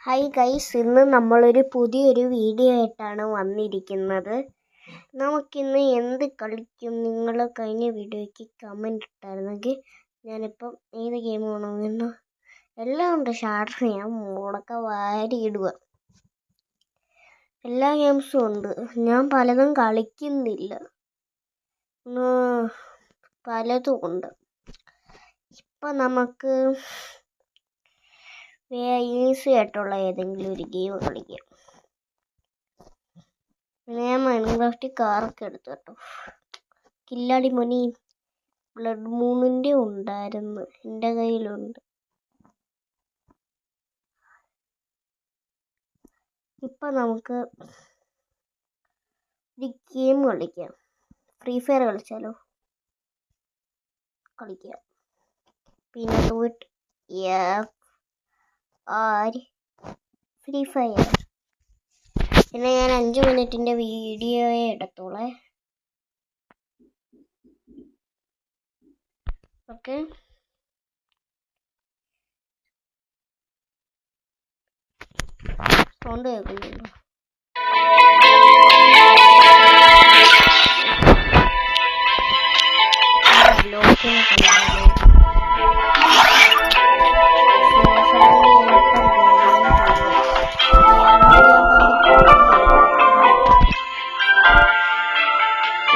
Hi guys, ഇന്ന് നമ്മളൊരു പുതിയൊരു വീഡിയോ ആയിട്ടാണ് വന്നിരിക്കുന്നത്. നമുക്കിന്ന് എന്ത് കളിക്കും? നിങ്ങൾ കഴിഞ്ഞ വീഡിയോയ്ക്ക് കമൻറ്റ് ഇട്ടായിരുന്നെങ്കിൽ ഞാനിപ്പം ഏത് ഗെയിം വേണമെന്ന് എല്ലാം ഉണ്ട്. ഷാർട്സ് ഞാൻ മുടക്ക വാരി ഇടുക. എല്ലാ ഗെയിംസും ഉണ്ട്. ഞാൻ പലതും കളിക്കുന്നില്ല, പലതും ഉണ്ട്. ഇപ്പം നമുക്ക് ഈസി ആയിട്ടുള്ള ഏതെങ്കിലും ഒരു ഗെയിം കളിക്കാം. ഞാൻ മൈൻക്രാഫ്റ്റ് കാറൊക്കെ എടുത്തു കേട്ടോ. കില്ലാടി മണി ബ്ലഡ് മൂണിൻ്റെ ഉണ്ടായിരുന്നു, എൻ്റെ കയ്യിലുണ്ട്. ഇപ്പം നമുക്ക് ഒരു ഗെയിം കളിക്കാം. ഫ്രീ ഫയർ കളിച്ചാലോ? കളിക്കാം. പിന്നെ ഫ്രീ ഫയർ. പിന്നെ ഞാൻ 5 മിനിറ്റിൻ്റെ വീഡിയോയെ എടുത്തോളേ. ഓക്കെ, സൗണ്ട് കേൾക്കുന്നുണ്ടോ?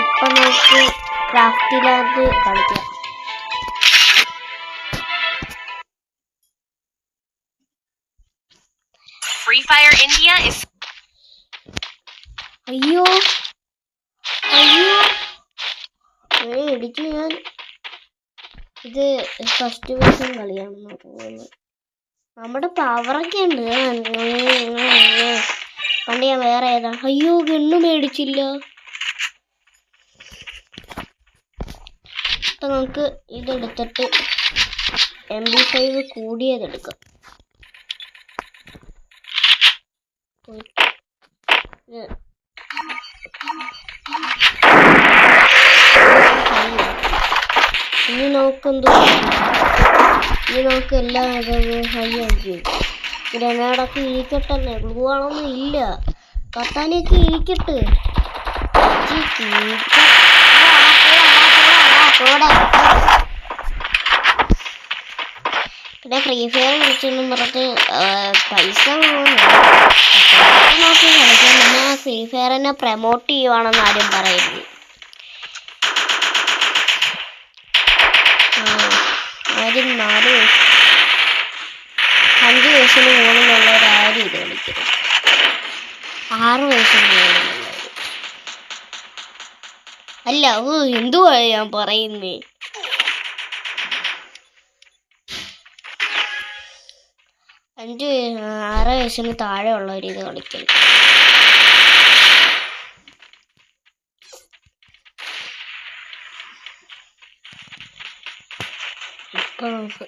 ഇപ്പം നമുക്ക് ക്രാഫ്റ്റിലാൻഡ് കളിക്കാം. Free Fire India is അയ്യോ ഇടിച്ചു. ഞാൻ ഇത് ഫസ്റ്റ് വേർഷൻ കളിയാണെന്ന് തോന്നുന്നു. നമ്മുടെ പവറൊക്കെ ഉണ്ട്. പണ്ട് ഞാൻ വേറെ ഏതാ. അയ്യോ, ഗണ്ണ് മേടിച്ചില്ല. അപ്പം നമുക്ക് ഇതെടുത്തിട്ട് MP5 കൂടിയതെടുക്കാം. ഇനി നമുക്ക് എല്ലാം ഹൈ ആയിരിക്കും. ഗ്രനേഡൊക്കെ ഇരിക്കട്ടല്ലേ, ഗ്ലൂ ആണൊന്നും ഇല്ല. കത്താനൊക്കെ ഇരിക്കട്ടെ. പിന്നെ ഫ്രീ ഫയർ കളിച്ചെന്നും പറഞ്ഞിട്ട് പൈസ നോക്കി കളിക്കാൻ. നമ്മൾ ഫ്രീ ഫയറിനെ പ്രൊമോട്ട് ചെയ്യുവാണെന്ന് ആരും പറയരുത്. ആരും 5 വയസ്സിന് മുകളിലുള്ളവരാരും ഇത് കളിക്കരുത്. 6 വയസ്സിന് മുകളിലുള്ളവർ അല്ല. എന്തുവാ ഞാൻ പറയുന്നേ? 6 വയസ്സിന് താഴെ ഉള്ളവർ ഇത് കളിക്കരുത്. ഇപ്പൊ നമുക്ക്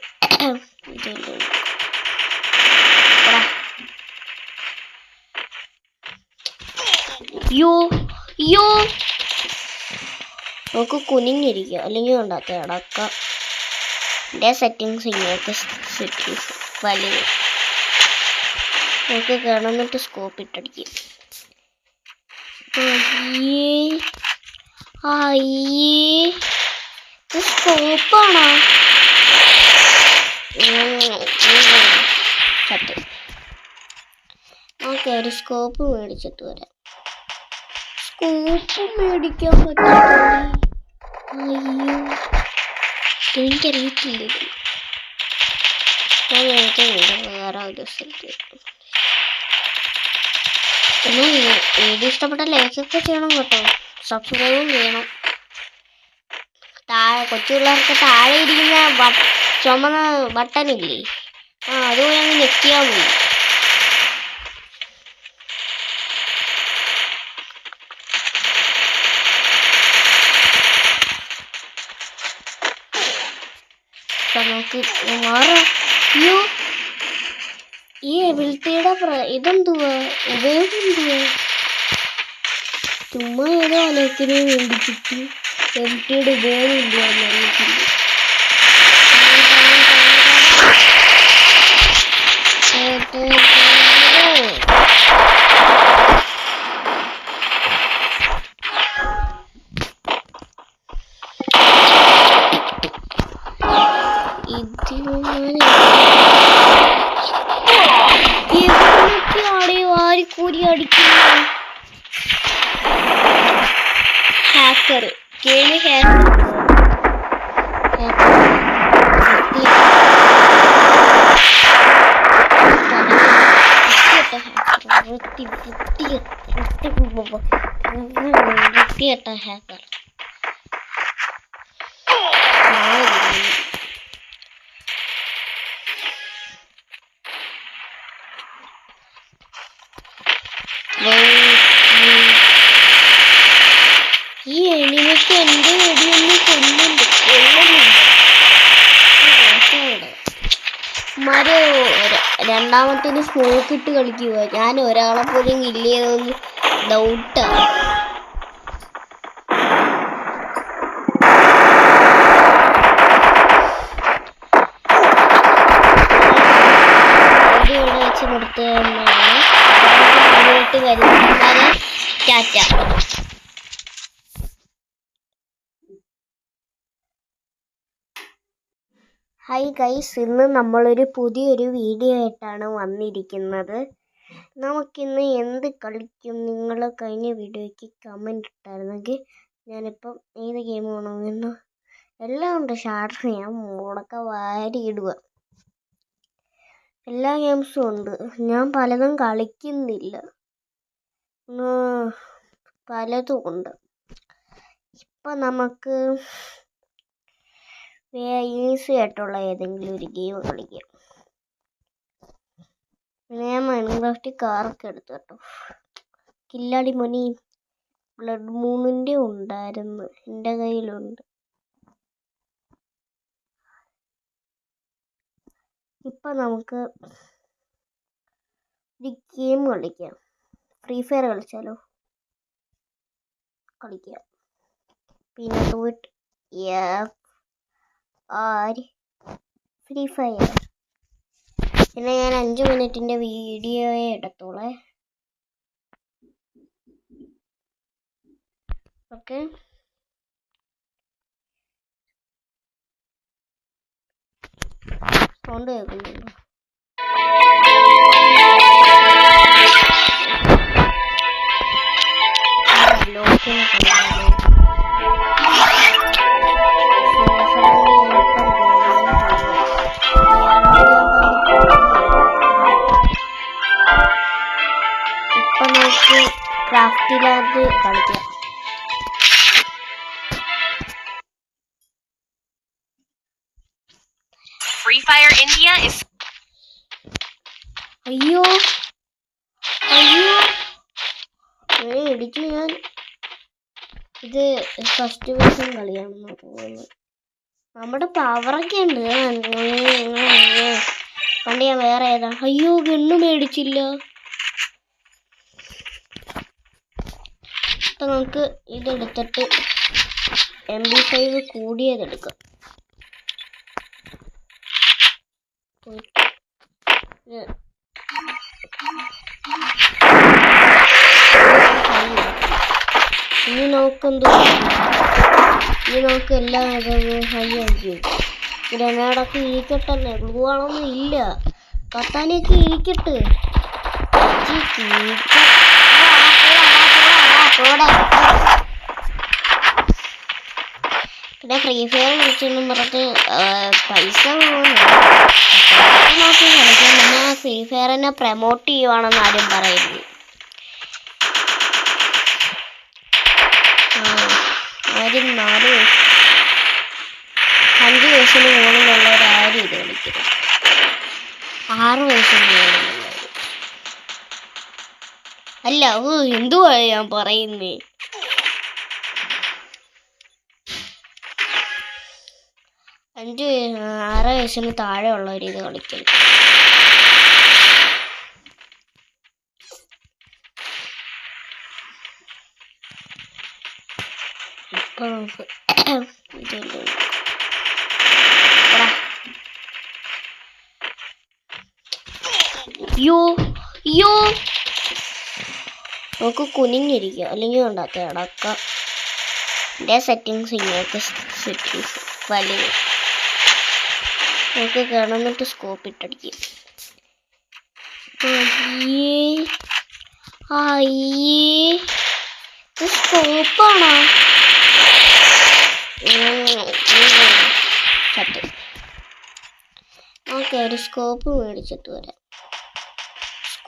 നമുക്ക് കുനിഞ്ഞിരിക്കുക, അല്ലെങ്കിൽ ഉണ്ടാക്കുക അടക്കാം. എൻ്റെ സെറ്റിങ്സ് ഇങ്ങനത്തെ സെറ്റിങ്സ് വലിയ നമുക്ക് കിടന്നിട്ട് സ്കോപ്പ് ഇട്ടടിക്കും. സ്കോപ്പാണോ? ചത്ത്. ഓക്കെ, ഒരു സ്കോപ്പ് മേടിച്ചിട്ട് വരാം. സ്കോപ്പ് മേടിക്കാൻ പറ്റില്ല. അയ്യോ, എനിക്കറിയത്തില്ല. വേറെ ഒരു സ്ഥലത്ത്. പിന്നെ വീഡിയോ ഇഷ്ടപ്പെട്ട ലൈക്കൊക്കെ ചെയ്യണം കേട്ടോ. സബ്സ്ക്രൈബും ചെയ്യണം. കൊച്ചു പിള്ളേർക്ക് താഴെ ഇരിക്കുന്ന ചുമന്ന ബട്ടണില്ലേ, അതുപോലെ അങ്ങ് ഞെക്കിയാൽ മതി. നമുക്ക് മാറാം. ഈ എബിലിറ്റിയുടെ ഇതെന്തുവാ, ഉപയോഗം എന്തുവാ? ചുമ്മാ ഏതോ അലക്കിന് വേണ്ടിച്ചിട്ട് എബിലിറ്റിയുടെ ഉപയോഗം എന്തുവാന്ന് അറിയത്തില്ല. വൃത്തികെട്ട ഹാക്കർ. ഈ എനിമിക്ക് എന്റെ വെടിയൊന്നും രണ്ടാമത്തേന് സ്മോക്ക് ഇട്ട് കളിക്കുക. ഞാൻ ഒരാളെ പോലും ഇല്ലേന്ന് ഡൗട്ടാണ്. ഇവിടെ വെച്ച് നിർത്തുന്നതാണ്. മുന്നോട്ട് വരുന്നത് ടാറ്റ. ഹായ് ഗൈസ്, ഇന്ന് നമ്മളൊരു പുതിയൊരു വീഡിയോ ആയിട്ടാണ് വന്നിരിക്കുന്നത്. നമുക്കിന്ന് എന്ത് കളിക്കും നിങ്ങൾ കഴിഞ്ഞ വീഡിയോയ്ക്ക് കമൻറ്റ് ഇട്ടായിരുന്നെങ്കിൽ ഞാനിപ്പം ഏത് ഗെയിം വേണമെന്ന് എല്ലാം ഉണ്ട്. ഷാർട്ട് ഞാൻ മുടക്ക വാരി ഇടുക. എല്ലാ ഗെയിംസും ഉണ്ട്. ഞാൻ പലതും കളിക്കുന്നില്ല, പലതും ഉണ്ട്. ഇപ്പം നമുക്ക് ഈസി ആയിട്ടുള്ള ഏതെങ്കിലും ഒരു ഗെയിം കളിക്കാം. ഞാൻ മൈൻക്രാഫ്റ്റ് കാറൊക്കെ എടുത്തു കേട്ടോ. കില്ലാടി മണി ബ്ലഡ് മൂണിൻ്റെ ഉണ്ടായിരുന്നു, എൻ്റെ കയ്യിലുണ്ട്. ഇപ്പം നമുക്ക് ഒരു ഗെയിം കളിക്കാം. ഫ്രീ ഫയർ കളിച്ചാലോ? കളിക്കാം. പിന്നെ ഫ്രീ ഫയർ. പിന്നെ ഞാൻ 5 മിനിറ്റിൻ്റെ വീഡിയോയെ എടുത്തോളേ. ഓക്കെ, സൗണ്ട് കേൾക്കുന്നുണ്ടോ? ഇപ്പം നമുക്ക് ക്രാഫ്റ്റിലാൻഡ് കളിക്കാം. Free Fire India is. അയ്യോ ഇടിച്ചു ഞാൻ. ഇത് ഫസ്റ്റ് വേർഷൻ കളിയാണെന്ന് തോന്നുന്നു. നമ്മുടെ പവറൊക്കെ ഉണ്ട്. പണ്ട് ഞാൻ വേറെ ഏതാ. അയ്യോ, ഗണ്ണ് മേടിച്ചില്ല. അപ്പം നമുക്ക് ഇതെടുത്തിട്ട് MP5 കൂടിയതെടുക്കാം. ഇനി നമുക്ക് എല്ലാം ഹൈ ആയിരിക്കും. ഗ്രനേഡൊക്കെ ഇരിക്കട്ടല്ലേ, ഗ്ലൂ ആണൊന്നും ഇല്ല. കത്താനൊക്കെ ഇരിക്കട്ടെ. പിന്നെ ഫ്രീ ഫയർ കളിച്ചെന്നും പറഞ്ഞിട്ട് പൈസ നോക്കി കളിക്കാൻ. പിന്നെ ഫ്രീ ഫയറിനെ പ്രമോട്ട് ചെയ്യുവാണെന്ന് ആരും പറയുന്നു. ആരും 5 വയസ്സിന് മുകളിലുള്ളവരാരും ഇത് കളിക്കരുത്. 6 വയസ്സിന് മുകളിലുള്ളവർ. അല്ല, എന്തുവാ ഞാൻ പറയുന്നേ? 6 വയസ്സിന് താഴെ ഉള്ളവർ ഇത് കളിക്കരുത്. ഇപ്പൊ നമുക്ക് നമുക്ക് കുനിഞ്ഞിരിക്കുക, അല്ലെങ്കിൽ ഉണ്ടാക്കുക അടക്കം. എൻ്റെ സെറ്റിങ്സ് ഇങ്ങനത്തെ സെറ്റിങ്സ് വലിയ നമുക്ക് കിടന്നിട്ട് സ്കോപ്പ് ഇട്ടടിക്കും. സ്കോപ്പാണോ? ഓക്കെ, ഒരു സ്കോപ്പ് മേടിച്ചിട്ട് വരാം.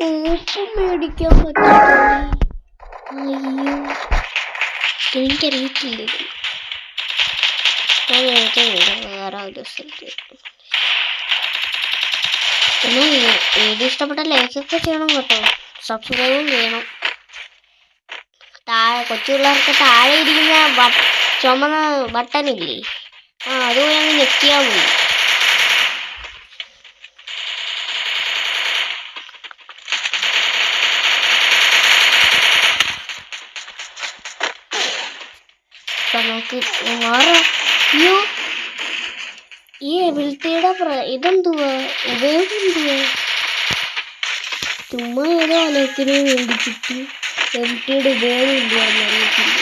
സ്കോപ്പ് മേടിക്കാൻ പറ്റില്ല. അയ്യോ എനിക്കറിയത്തില്ല. ഞാൻ വേറെ ഒരു സ്ഥലത്ത്. പിന്നെ വീഡിയോ ഇഷ്ടപ്പെട്ട ലൈക്കൊക്കെ ചെയ്യണം കേട്ടോ, സബ്സ്ക്രൈബും ചെയ്യണം. താഴെ കൊച്ചു പിള്ളേർക്ക് താഴെ ഇരിക്കുന്ന ചുമന്ന ബട്ടണില്ലേ, അതുപോലെ അങ്ങ് ഞെക്കിയാൽ മതി. നമുക്ക് അയ്യോ ഈ എബിലിറ്റിയുടെ ഇതെന്തുവാ ഉപയോഗം എന്തുവാ? ചുമ്മാ ഏതോ അലോക്കിന് വേണ്ടിച്ചിട്ട് എബിലിറ്റിയുടെ ഉപയോഗം എന്തുവാന്ന് അറിയത്തില്ല.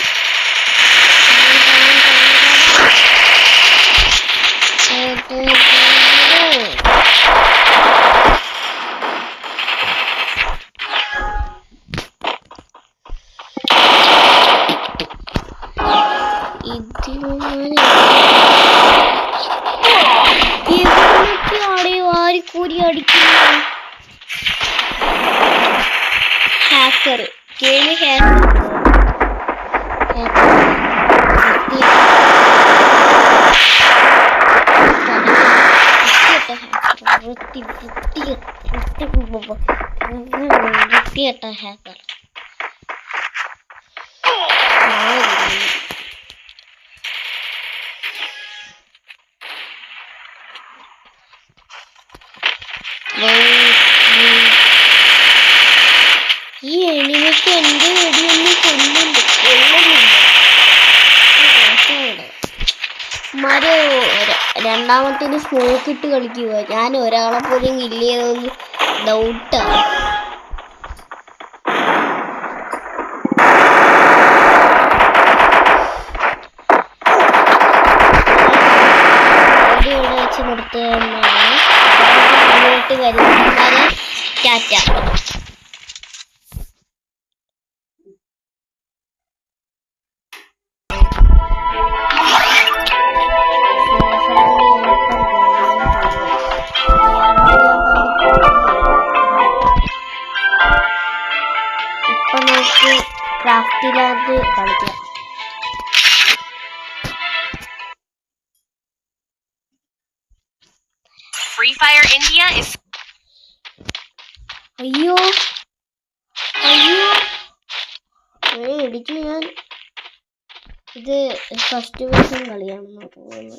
വാരിക്കൂരി അടിക്കുന്നു. ഹാക്കർ ഗെയിം വൃത്തികെട്ട ഹാക്കർ. ഈ എനിമയ്ക്ക് എന്റെ വെടിയൊന്നും കൊല്ലുന്നില്ല. രണ്ടാമത്തേന് സ്മോക്ക് ഇട്ട് കളിക്കുക. ഞാൻ ഒരാളെ പോലും ഇല്ലേന്ന് ഡൗട്ടാണ്. ഇവിടെ വെച്ച് നിർത്തുന്നതാണ്. മുന്നോട്ട് വരുന്നത് ടാറ്റ. ഇപ്പൊ നമുക്ക് ക്രാഫ്റ്റിനകത്ത് കളിക്കാം. Free Fire India is. അയ്യോ അയ്യോ ഇടിച്ചു ഞാൻ. ഇത് ഫസ്റ്റ് വേർഷൻ കളിയാണെന്ന് തോന്നുന്നു.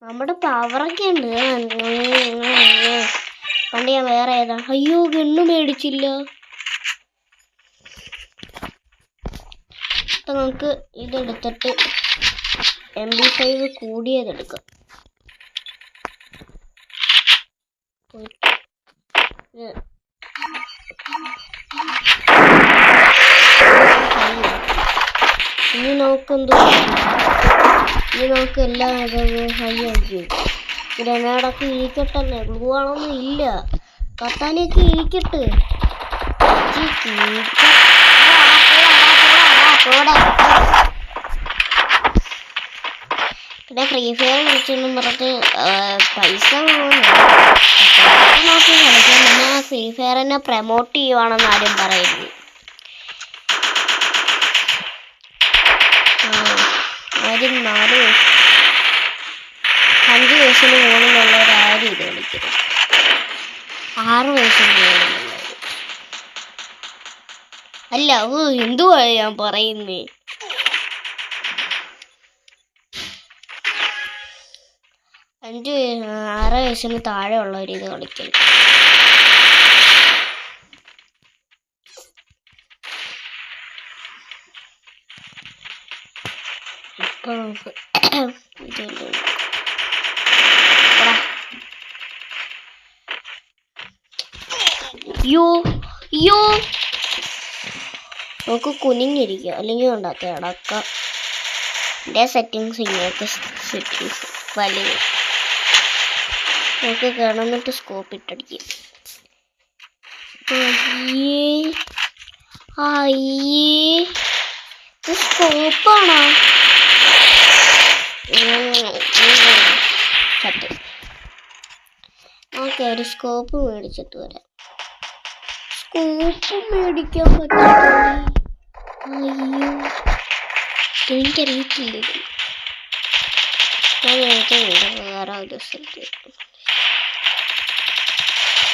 നമ്മുടെ പവറൊക്കെ ഉണ്ട്. പണ്ട് ഞാൻ വേറെ ഏതാ. അയ്യോ ഗണ്ണ് മേടിച്ചില്ല. അപ്പൊ നമുക്ക് ഇതെടുത്തിട്ട് MP5 കൂടിയതെടുക്കാം. ഇനി നോക്കെന്തോ ഇനി നമുക്ക് എല്ലാം ഹൈ ആയിരിക്കും. ഗ്രനേഡൊക്കെ ഇരിക്കട്ടെ. ഗ്ലൂ ആണൊന്നും ഇല്ല. കത്താനൊക്കെ ഇരിക്കട്ടെ. പിന്നെ ഫ്രീ ഫയർ കളിച്ചെന്നും പറഞ്ഞിട്ട് പൈസ നോക്കി കളിക്കാൻ പിന്നെ ഫ്രീ ഫയർ തന്നെ പ്രമോട്ട് ചെയ്യുവാണെന്ന് ആരും പറയുന്നു. ആരും 5 വയസ്സിന് മുകളിലുള്ളവരാരും ഇത് കളിക്കരുത്. 6 വയസ്സിന് മുകളിലുള്ളവർ. അല്ല എന്തുവാ ഞാൻ പറയുന്നേ. 6 വയസ്സിന് താഴെ ഉള്ളവർ ഇത് കളിക്കരുത്. ഇപ്പൊ നമുക്ക് നമുക്ക് കുനിഞ്ഞിരിക്കുക, അല്ലെങ്കിൽ ഉണ്ടാക്കുക അടക്കാം. എൻ്റെ സെറ്റിങ്സ് ഇങ്ങനത്തെ സെറ്റിങ്സ് വലിയ നമുക്ക് കിടന്നിട്ട് സ്കോപ്പ് ഇട്ടടിക്കും. ഇത് സ്കോപ്പാണോ? ഓക്കെ ഒരു സ്കോപ്പ് മേടിച്ചിട്ട് വരാം. സ്കൂപ്പ് മേടിക്കാൻ പറ്റില്ല. അയ്യോ എനിക്കറിയത്തില്ല. ഞാൻ വേറെ ഒരു സ്ഥലത്ത്.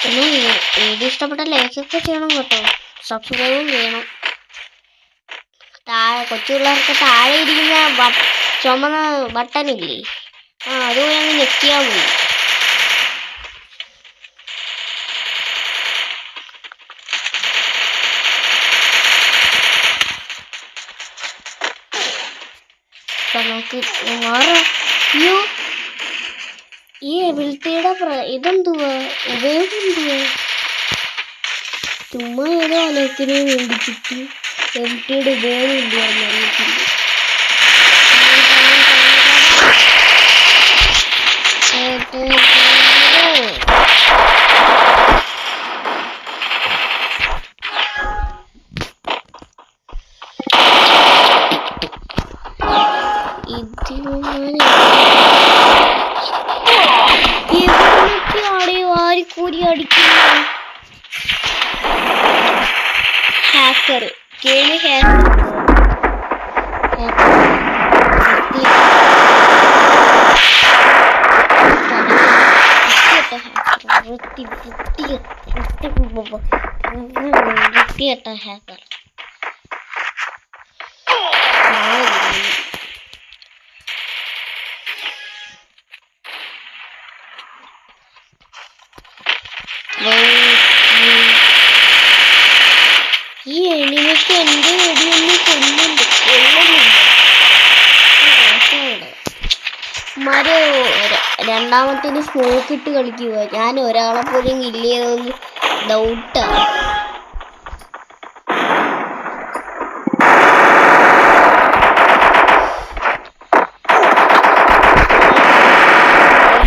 പിന്നെ വീഡിയോ ഇഷ്ടപ്പെട്ട ലൈക്കൊക്കെ ചെയ്യണം കേട്ടോ, സബ്സ്ക്രൈബും ചെയ്യണം. താഴെ കൊച്ചു പിള്ളേർക്ക് താഴെ ഇരിക്കുന്ന ചുമന്ന ബട്ടണില്ലേ, അതുപോലെ അങ്ങ് ഞെക്കിയാൽ മതി. നമുക്ക് മാറാം. അയ്യോ ഈ എബിലിറ്റിയുടെ ഇതെന്തുവാ, ഉപയോഗം എന്തുവാ? ചുമ്മാ ഏതോ ആലോചിക്കാൻ വേണ്ടി കിട്ടി. എബിലിറ്റിയുടെ ഉപയോഗം എന്തുവാന്ന് അറിയത്തില്ല. വാരിക്കൂരി അടിക്കുന്നു. ഹാക്കർ ഗെയിം വൃത്തികെട്ട ഹാക്കർ. ഈ എനിമിക്ക് എന്റെ വെടിയൊന്നും കൊല്ലുന്നില്ല. രണ്ടാമത്തേന് സ്മോക്ക് ഇട്ട് കളിക്കുക. ഞാൻ ഒരാളെ പോലും ഇല്ലേന്ന് ഡൗട്ടാണ്.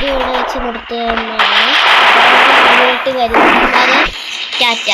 ഇവിടെ വെച്ച് നിർത്തുകയെന്നാണ്. മുന്നോട്ട് വരുന്നത്. ടാറ്റ.